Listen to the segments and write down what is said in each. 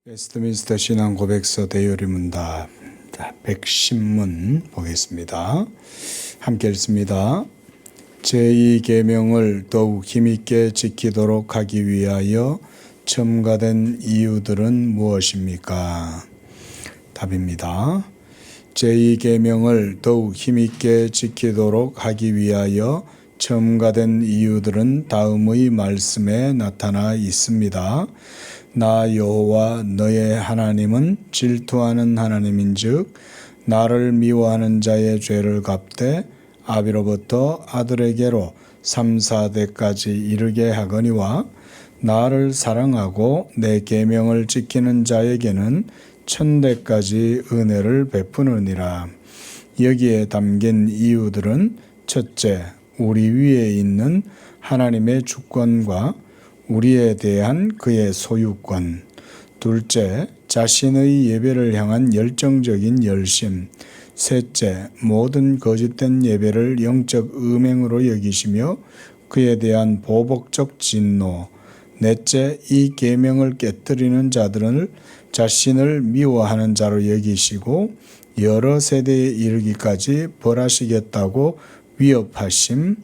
웨스트민스터 신앙 고백서 대요리 문답 110문 보겠습니다. 함께 읽습니다. 제2계명을 더욱 힘있게 지키도록 하기 위하여 첨가된 이유들은 무엇입니까? 답입니다. 제2계명을 더욱 힘있게 지키도록 하기 위하여 첨가된 이유들은 다음의 말씀에 나타나 있습니다. 나 여호와 너의 하나님은 질투하는 하나님인즉 나를 미워하는 자의 죄를 갚되 아비로부터 아들에게로 3, 4대까지 이르게 하거니와 나를 사랑하고 내 계명을 지키는 자에게는 1000대까지 은혜를 베푸느니라. 여기에 담긴 이유들은 첫째, 우리 위에 있는 하나님의 주권과 우리에 대한 그의 소유권, 둘째, 자신의 예배를 향한 열정적인 열심, 셋째, 모든 거짓된 예배를 영적 음행으로 여기시며 그에 대한 보복적 진노, 넷째, 이 계명을 깨뜨리는 자들을 자신을 미워하는 자로 여기시고 여러 세대에 이르기까지 벌하시겠다고 위협하심,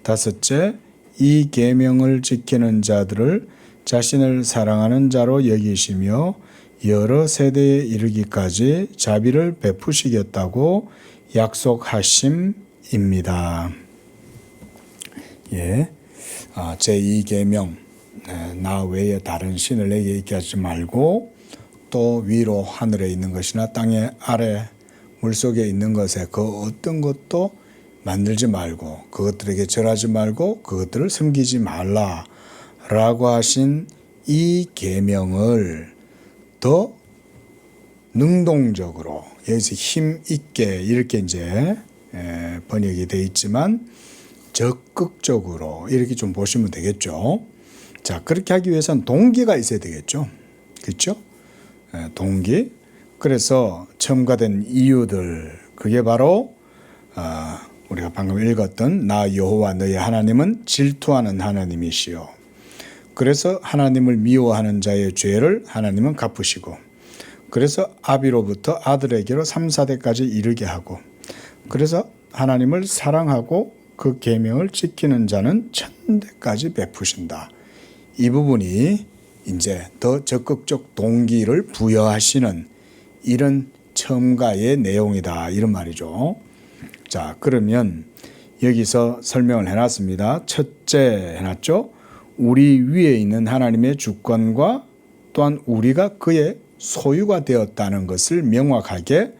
다섯째, 이 계명을 지키는 자들을 자신을 사랑하는 자로 여기시며 여러 세대에 이르기까지 자비를 베푸시겠다고 약속하심입니다. 제2계명, 나 외에 다른 신을 내게 있게 하지 말고 또 위로 하늘에 있는 것이나 땅의 아래 물속에 있는 것에 그 어떤 것도 만들지 말고 그것들에게 절하지 말고 그것들을 섬기지 말라라고 하신 이 계명을 더 능동적으로 여기서 힘 있게 이렇게 이제 번역이 되어 있지만 적극적으로 이렇게 좀 보시면 되겠죠. 자, 그렇게 하기 위해서는 동기가 있어야 되겠죠. 그렇죠? 동기. 그래서 첨가된 이유들 그게 바로 우리가 방금 읽었던 나 여호와 너의 하나님은 질투하는 하나님이시요. 그래서 하나님을 미워하는 자의 죄를 하나님은 갚으시고 그래서 아비로부터 아들에게로 3, 4대까지 이르게 하고 그래서 하나님을 사랑하고 그 계명을 지키는 자는 1000대까지 베푸신다. 이 부분이 이제 더 적극적 동기를 부여하시는 이런 첨가의 내용이다. 이런 말이죠. 자, 그러면 여기서 설명을 해놨습니다. 첫째 해놨죠. 우리 위에 있는 하나님의 주권과 또한 우리가 그의 소유가 되었다는 것을 명확하게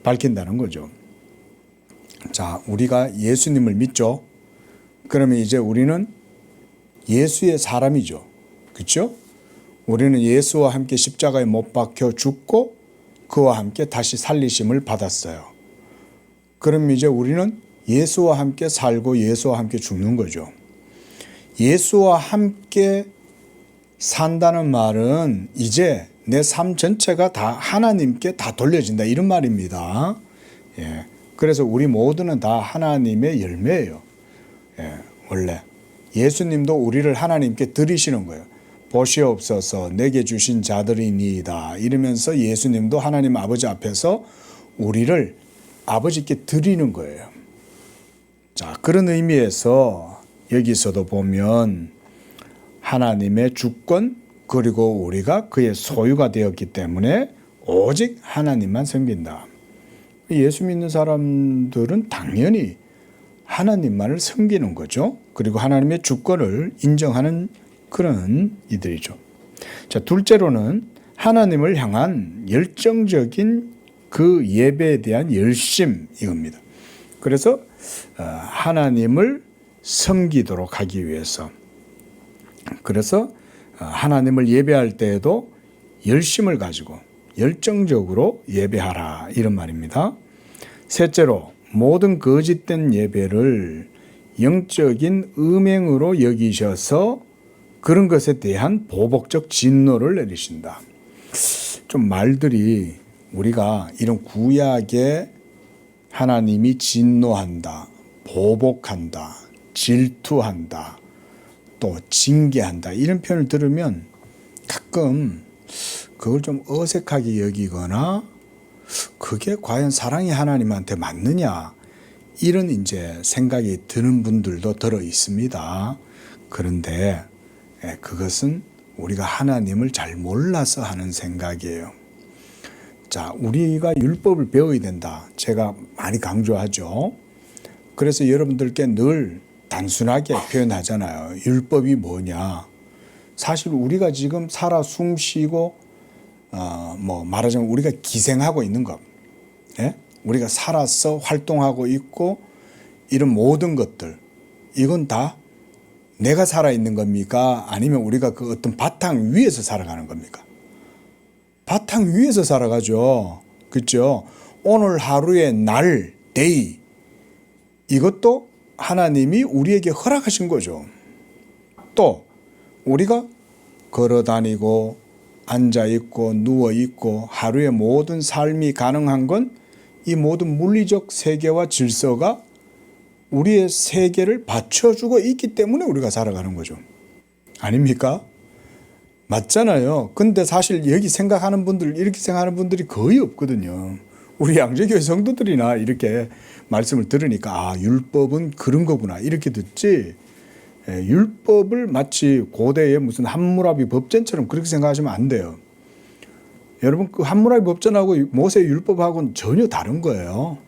밝힌다는 거죠. 자, 우리가 예수님을 믿죠. 그러면 이제 우리는 예수의 사람이죠. 그렇죠? 우리는 예수와 함께 십자가에 못 박혀 죽고 그와 함께 다시 살리심을 받았어요. 그럼 이제 우리는 예수와 함께 살고 예수와 함께 죽는 거죠. 예수와 함께 산다는 말은 이제 내 삶 전체가 다 하나님께 다 돌려진다 이런 말입니다. 그래서 우리 모두는 다 하나님의 열매예요. 원래 예수님도 우리를 하나님께 드리시는 거예요. 보시옵소서 내게 주신 자들이니이다 이러면서 예수님도 하나님 아버지 앞에서 우리를 아버지께 드리는 거예요. 자, 그런 의미에서 여기서도 보면 하나님의 주권 그리고 우리가 그의 소유가 되었기 때문에 오직 하나님만 섬긴다. 예수 믿는 사람들은 당연히 하나님만을 섬기는 거죠. 그리고 하나님의 주권을 인정하는 그런 이들이죠. 자, 둘째로는 하나님을 향한 열정적인 그 예배에 대한 열심 이겁니다. 그래서 하나님을 섬기도록 하기 위해서 그래서 하나님을 예배할 때에도 열심을 가지고 열정적으로 예배하라 이런 말입니다. 셋째로 모든 거짓된 예배를 영적인 음행으로 여기셔서 그런 것에 대한 보복적 진노를 내리신다. 좀 말들이 우리가 이런 구약에 하나님이 진노한다, 보복한다, 질투한다, 또 징계한다 이런 표현을 들으면 가끔 그걸 좀 어색하게 여기거나 그게 과연 사랑이 하나님한테 맞느냐 이런 이제 생각이 드는 분들도 들어 있습니다. 그런데 그것은 우리가 하나님을 잘 몰라서 하는 생각이에요. 자, 우리가 율법을 배워야 된다. 제가 많이 강조하죠. 그래서 여러분들께 늘 단순하게 표현하잖아요. 율법이 뭐냐. 사실 우리가 지금 살아 숨쉬고 말하자면 우리가 기생하고 있는 것. 예? 우리가 살아서 활동하고 있고 이런 모든 것들 이건 다 내가 살아있는 겁니까? 아니면 우리가 그 어떤 바탕 위에서 살아가는 겁니까? 바탕 위에서 살아가죠. 그렇죠? 오늘 하루의 날, 데이 이것도 하나님이 우리에게 허락하신 거죠. 또 우리가 걸어다니고 앉아있고 누워있고 하루의 모든 삶이 가능한 건 이 모든 물리적 세계와 질서가 우리의 세계를 받쳐주고 있기 때문에 우리가 살아가는 거죠. 아닙니까? 맞잖아요. 근데 사실 여기 생각하는 분들, 이렇게 생각하는 분들이 거의 없거든요. 우리 양재교회 성도들이나 이렇게 말씀을 들으니까 율법은 그런 거구나 이렇게 듣지, 율법을 마치 고대의 무슨 함무라비 법전처럼 그렇게 생각하시면 안 돼요. 여러분 그 함무라비 법전하고 모세 율법하고는 전혀 다른 거예요.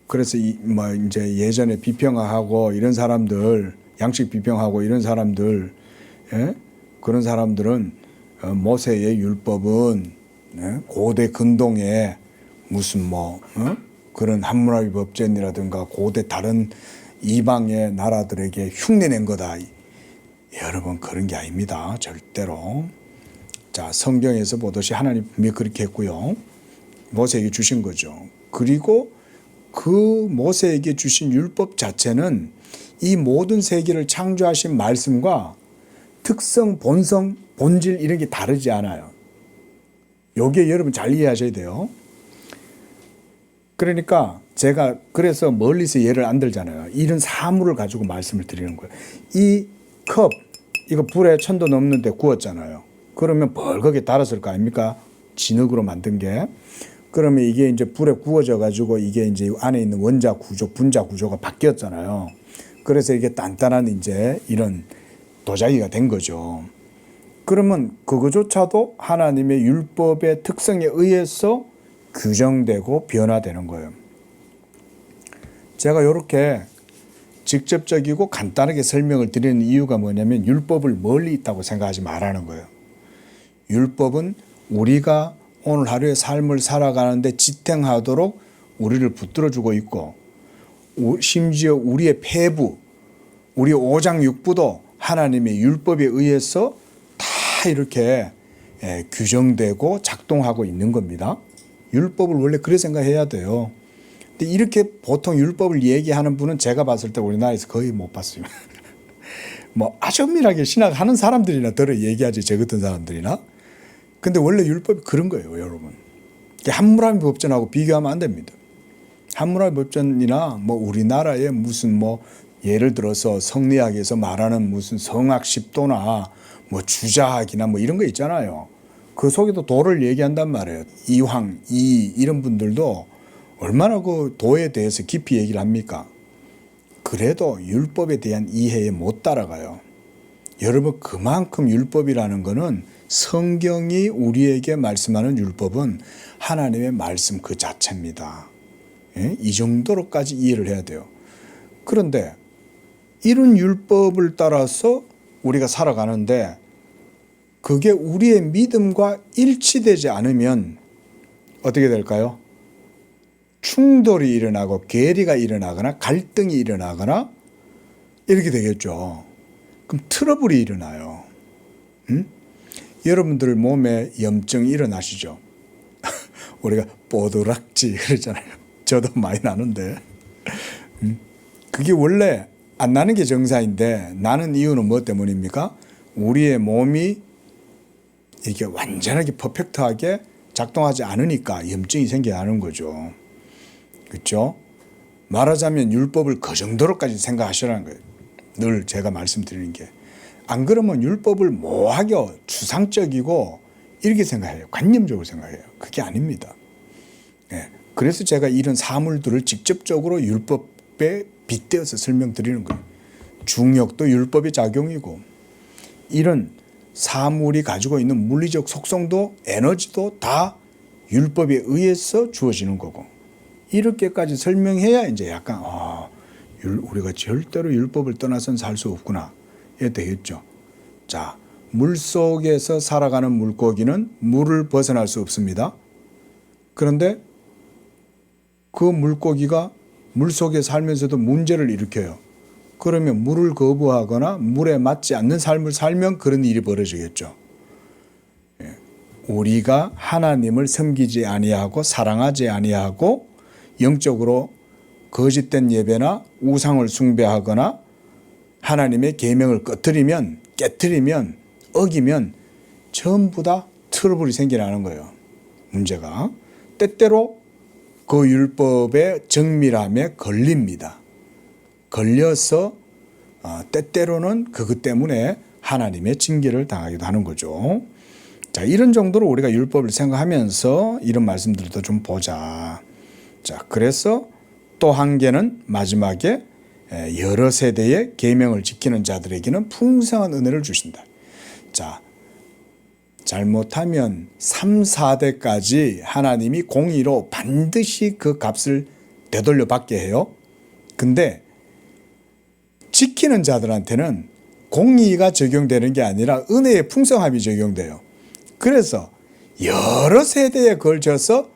그래서 이제 예전에 비평하고 이런 사람들, 양식 비평하고 이런 사람들, 그런 사람들은 모세의 율법은 고대 근동에 무슨 그런 함무라비 법전이라든가 고대 다른 이방의 나라들에게 흉내낸 거다. 여러분 그런 게 아닙니다. 절대로. 자, 성경에서 보듯이 하나님 분명히 그렇게 했고요. 모세에게 주신 거죠. 그리고 그 모세에게 주신 율법 자체는 이 모든 세계를 창조하신 말씀과 특성, 본성, 본질 이런 게 다르지 않아요. 요게 여러분 잘 이해하셔야 돼요. 그러니까 제가 그래서 멀리서 예를 안 들잖아요. 이런 사물을 가지고 말씀을 드리는 거예요. 이 컵, 이거 불에 1000도 넘는데 구웠잖아요. 그러면 벌겋게 달았을 거 아닙니까? 진흙으로 만든 게. 그러면 이게 이제 불에 구워져 가지고 이게 이제 안에 있는 원자 구조, 분자 구조가 바뀌었잖아요. 그래서 이게 단단한 이제 이런 도자기가 된 거죠. 그러면 그거조차도 하나님의 율법의 특성에 의해서 규정되고 변화되는 거예요. 제가 이렇게 직접적이고 간단하게 설명을 드리는 이유가 뭐냐면 율법을 멀리 있다고 생각하지 말라는 거예요. 율법은 우리가 오늘 하루의 삶을 살아가는데 지탱하도록 우리를 붙들어주고 있고, 심지어 우리의 폐부, 우리 오장육부도 하나님의 율법에 의해서 다 이렇게 규정되고 작동하고 있는 겁니다. 율법을 원래 그렇게 생각해야 돼요. 근데 이렇게 보통 율법을 얘기하는 분은 제가 봤을 때 우리나라에서 거의 못 봤어요. 아주 엄밀하게 신학하는 사람들이나 들어 얘기하지, 저 같은 사람들이나. 근데 원래 율법이 그런 거예요, 여러분. 함무라비 법전하고 비교하면 안 됩니다. 함무라비 법전이나 우리나라의 무슨 예를 들어서 성리학에서 말하는 무슨 성학 10도나 주자학이나 이런 거 있잖아요. 그 속에도 도를 얘기한단 말이에요. 이황, 이런 분들도 얼마나 그 도에 대해서 깊이 얘기를 합니까? 그래도 율법에 대한 이해에 못 따라가요. 여러분 그만큼 율법이라는 거는 성경이 우리에게 말씀하는 율법은 하나님의 말씀 그 자체입니다. 이 정도로까지 이해를 해야 돼요. 그런데 이런 율법을 따라서 우리가 살아가는데 그게 우리의 믿음과 일치되지 않으면 어떻게 될까요? 충돌이 일어나고 괴리가 일어나거나 갈등이 일어나거나 이렇게 되겠죠. 그럼 트러블이 일어나요. 여러분들 몸에 염증이 일어나시죠? 우리가 뽀드락지 그러잖아요. 저도 많이 나는데. 그게 원래 안 나는 게 정상인데 나는 이유는 뭐 때문입니까? 우리의 몸이 이게 완전하게 퍼펙트하게 작동하지 않으니까 염증이 생겨야 하는 거죠. 그렇죠? 말하자면 율법을 그 정도로까지 생각하시라는 거예요. 늘 제가 말씀드리는 게. 안 그러면 율법을 뭐하게 추상적이고 이렇게 생각해요. 관념적으로 생각해요. 그게 아닙니다. 예. 그래서 제가 이런 사물들을 직접적으로 율법에 빗대어서 설명드리는 거예요. 중력도 율법의 작용이고 이런 사물이 가지고 있는 물리적 속성도 에너지도 다 율법에 의해서 주어지는 거고 이렇게까지 설명해야 이제 약간 우리가 절대로 율법을 떠나서는 살 수 없구나 이게 되겠죠. 자, 물속에서 살아가는 물고기는 물을 벗어날 수 없습니다. 그런데 그 물고기가 물속에 살면서도 문제를 일으켜요. 그러면 물을 거부하거나 물에 맞지 않는 삶을 살면 그런 일이 벌어지겠죠. 우리가 하나님을 섬기지 아니하고 사랑하지 아니하고 영적으로 거짓된 예배나 우상을 숭배하거나 하나님의 계명을 깨트리면 어기면 전부 다 트러블이 생겨나는 거예요. 문제가 때때로 그 율법의 정밀함에 걸립니다. 걸려서 때때로는 그것 때문에 하나님의 징계를 당하기도 하는 거죠. 자, 이런 정도로 우리가 율법을 생각하면서 이런 말씀들도 좀 보자. 자, 그래서 또 한 개는 마지막에 여러 세대의 계명을 지키는 자들에게는 풍성한 은혜를 주신다. 자, 잘못하면 3, 4대까지 하나님이 공의로 반드시 그 값을 되돌려 받게 해요. 근데 지키는 자들한테는 공의가 적용되는 게 아니라 은혜의 풍성함이 적용돼요. 그래서 여러 세대에 걸쳐서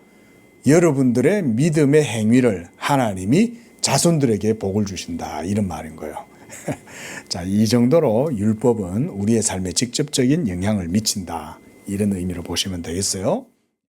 여러분들의 믿음의 행위를 하나님이 자손들에게 복을 주신다. 이런 말인 거예요. 자, 이 정도로 율법은 우리의 삶에 직접적인 영향을 미친다. 이런 의미로 보시면 되겠어요.